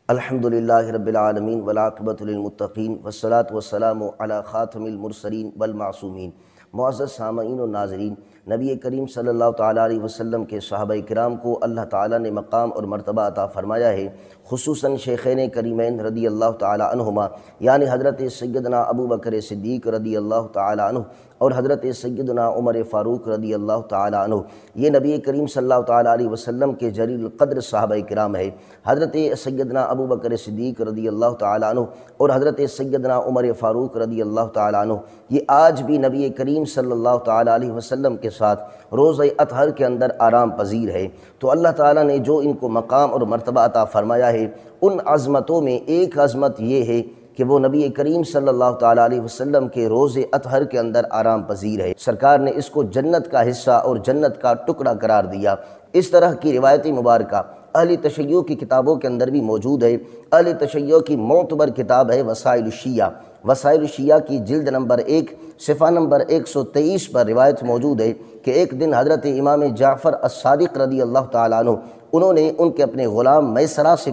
الحمدللہ رب العالمین والعاقبۃ للمتقین والصلاۃ والسلام علی خاتم المرسلین والمعصومین۔ معزز سامعین و ناظرین، نبی کریم صلی اللہ تعالیٰ علیہ وسلم کے صحابہ کرام کو اللہ تعالیٰ نے مقام اور مرتبہ عطا فرمایا ہے، خصوصاً شیخین کریمین رضی اللہ تعالیٰ عنہما، یعنی حضرت سیدنا ابو بکر صدیق رضی اللہ تعالیٰ عنہ اور حضرت سیدنا عمر فاروق رضی اللہ تعالیٰ عنہ۔ یہ نبی کریم صلی اللہ تعالیٰ علیہ وسلم کے جلیل القدر صحابہ کرام ہے۔ حضرت سیدنا ابو بکر صدیق رضی اللہ تعالیٰ عنہ اور حضرت سیدنا عمر فاروق رضی اللہ تعالیٰ عنہ یہ آج بھی نبی کریم صلی اللہ تعالیٰ علیہ وسلم کے ساتھ روزہ اطہر کے اندر آرام پذیر ہے۔ تو اللہ تعالیٰ نے جو ان کو مقام اور مرتبہ عطا فرمایا ہے، ان عظمتوں میں ایک عظمت یہ ہے کہ وہ نبی کریم صلی اللہ تعالیٰ علیہ وسلم کے روزہ اطہر کے اندر آرام پذیر ہے۔ سرکار نے اس کو جنت کا حصہ اور جنت کا ٹکڑا قرار دیا۔ اس طرح کی روایتی مبارکہ اہل تشیع کی کتابوں کے اندر بھی موجود ہے۔ اہل تشیع کی معتبر کتاب ہے وسائل الشیعہ۔ وسائل الشیعہ کی جلد نمبر 1 صفحہ نمبر 123 پر روایت موجود ہے کہ ایک دن حضرت امام جعفر الصادق رضی اللہ تعالیٰ عنہ انہوں نے ان کے اپنے غلام میسرہ سے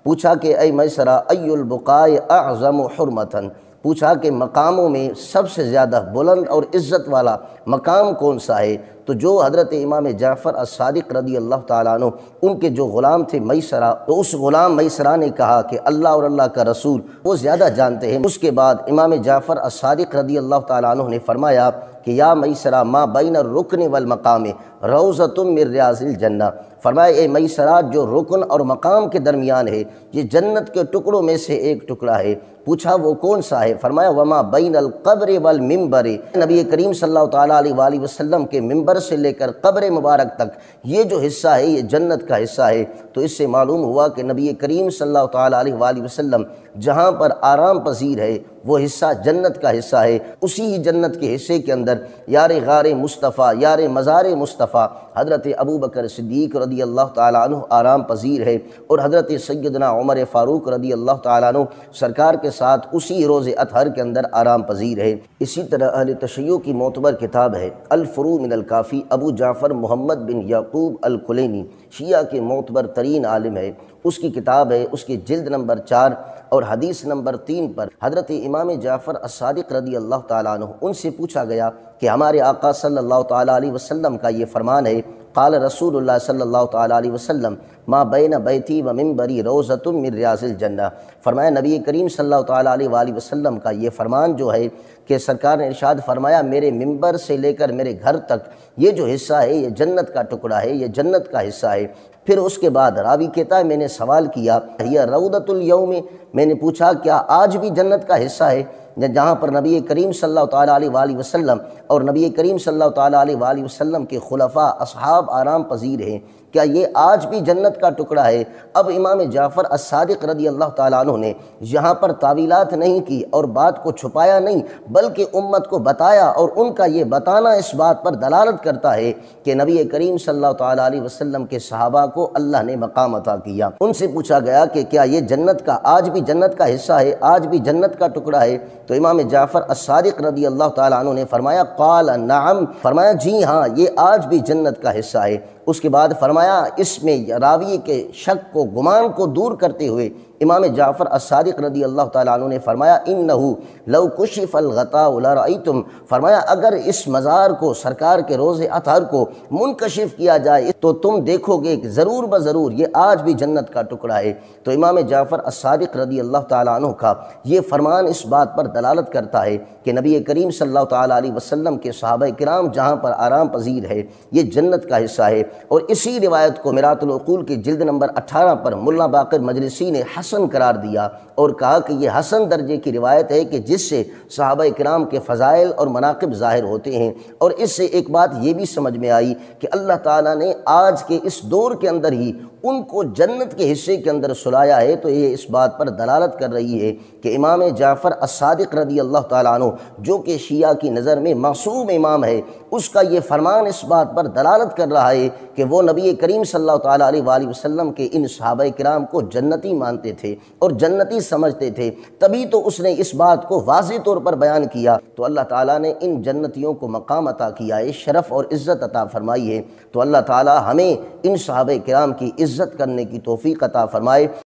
پوچھا کہ اے میسرہ ای البقاء اعظم حرمتاً، پوچھا کہ مقاموں میں سب سے زیادہ بلند اور عزت والا مقام کون سا ہے؟ تو جو حضرت امام جعفر الصادق رضی اللہ تعالیٰ عنہ ان کے جو غلام تھے میسرہ، تو اس غلام میسرہ نے کہا کہ اللہ اور اللہ کا رسول وہ زیادہ جانتے ہیں۔ اس کے بعد امام جعفر الصادق رضی اللہ تعالیٰ عنہ نے فرمایا کہ یا میسرہ ما بین الرکن والمقام روضۃ من ریاض الجنہ، فرمایا اے میسرہ جو رکن اور مقام کے درمیان ہے یہ جنت کے ٹکڑوں میں سے ایک ٹکڑا ہے۔ پوچھا وہ کون سا ہے؟ فرمایا وما بین القبر والمنبر، نبی کریم صلی اللہ تعالیٰ علیہ وآلہ وسلم کے منبر سے لے کر قبر مبارک تک یہ جو حصہ ہے یہ جنت کا حصہ ہے۔ تو اس سے معلوم ہوا کہ نبی کریم صلی اللہ تعالیٰ علیہ وآلہ وسلم جہاں پر آرام پذیر ہے وہ حصہ جنت کا حصہ ہے۔ اسی ہی جنت کے حصے کے اندر یار غار مصطفیٰ، یار مزار مصطفیٰ حضرت ابو بکر صدیق رضی اللہ تعالیٰ عنہ آرام پذیر ہے، اور حضرت سیدنا عمر فاروق رضی اللہ تعالیٰ عنہ سرکار کے ساتھ اسی روز اطہر کے اندر آرام پذیر ہے۔ اسی طرح اہل تشیع کی معتبر کتاب ہے الفروع من الکافی، ابو جعفر محمد بن یعقوب الکلینی شیعہ کے معتبر ترین عالم ہے، اس کی کتاب ہے، اس کی جلد نمبر 4 اور حدیث نمبر 3 پر حضرت امام جعفر الصادق رضی اللہ تعالیٰ عنہ ان سے پوچھا گیا کہ ہمارے آقا صلی اللہ تعالیٰ علیہ وسلم کا یہ فرمان ہے، قال رسول اللہ صلی اللہ تعالیٰ علیہ وسلم ما بین بیتی و منبری روضۃ من ریاض الجنہ، فرمایا نبی کریم صلی اللہ تعالیٰ علیہ وآلہ وسلم کا یہ فرمان جو ہے کہ سرکار نے ارشاد فرمایا میرے منبر سے لے کر میرے گھر تک یہ جو حصہ ہے یہ جنت کا ٹکڑا ہے، یہ جنت کا حصہ ہے۔ پھر اس کے بعد راوی کہتا ہے میں نے سوال کیا یہ روضۃ الیوم، میں نے پوچھا کیا آج بھی جنت کا حصہ ہے جہاں پر نبی کریم صلی اللہ تعالیٰ علیہ وآلہ وسلم اور نبی کریم صلی اللہ تعالیٰ علیہ وآلہ وسلم کے خلفاء اصحاب آرام پذیر ہیں، کیا یہ آج بھی جنت کا ٹکڑا ہے؟ اب امام جعفر الصادق رضی اللہ تعالیٰ عنہ نے یہاں پر تعویلات نہیں کی اور بات کو چھپایا نہیں، بلکہ امت کو بتایا، اور ان کا یہ بتانا اس بات پر دلالت کرتا ہے کہ نبی کریم صلی اللہ تعالیٰ علیہ وسلم کے صحابہ کو اللہ نے مقام عطا کیا۔ ان سے پوچھا گیا کہ کیا یہ جنت کا آج بھی جنت کا حصہ ہے، آج بھی جنت کا ٹکڑا ہے؟ تو امام جعفر الصادق رضی اللہ تعالیٰ عنہ نے فرمایا قال نعم، فرمایا جی ہاں یہ آج بھی جنت کا حصہ ہے۔ اس کے بعد فرمایا اس میں راوی کے شک کو گمان کو دور کرتے ہوئے امام جعفر الصادق رضی اللہ تعالیٰ عنہ نے فرمایا انہو لو کشف الغطاء لرأیتم، فرمایا اگر اس مزار کو سرکار کے روز اطہر کو منکشف کیا جائے تو تم دیکھو گے کہ ضرور بضرور یہ آج بھی جنت کا ٹکڑا ہے۔ تو امام جعفر الصادق رضی اللہ تعالیٰ عنہ کا یہ فرمان اس بات پر دلالت کرتا ہے کہ نبی کریم صلی اللہ تعالیٰ علیہ وسلم کے صحابہ کرام جہاں پر آرام پذیر ہے یہ جنت کا حصہ ہے۔ اور اسی روایت کو میرات العقول کی جلد نمبر 18 پر ملا باقر مجلسی نے حسن قرار دیا اور کہا کہ یہ حسن درجے کی روایت ہے کہ جس سے صحابہ کرام کے فضائل اور مناقب ظاہر ہوتے ہیں۔ اور اس سے ایک بات یہ بھی سمجھ میں آئی کہ اللہ تعالیٰ نے آج کے اس دور کے اندر ہی ان کو جنت کے حصے کے اندر سلایا ہے، تو یہ اس بات پر دلالت کر رہی ہے کہ امام جعفر الصادق رضی اللہ تعالیٰ عنہ جو کہ شیعہ کی نظر میں معصوم امام ہے، اس کا یہ فرمان اس بات پر دلالت کر رہا ہے کہ وہ نبی کریم صلی اللہ تعالیٰ علیہ وآلہ وسلم کے ان صحابہ کرام کو جنتی مانتے تھے اور جنتی سمجھتے تھے، تبھی تو اس نے اس بات کو واضح طور پر بیان کیا۔ تو اللہ تعالیٰ نے ان جنتیوں کو مقام عطا کیا ہے، شرف اور عزت عطا فرمائی ہے۔ تو اللہ تعالیٰ ہمیں ان صحابہ کرام کی عزت کرنے کی توفیق عطا فرمائے۔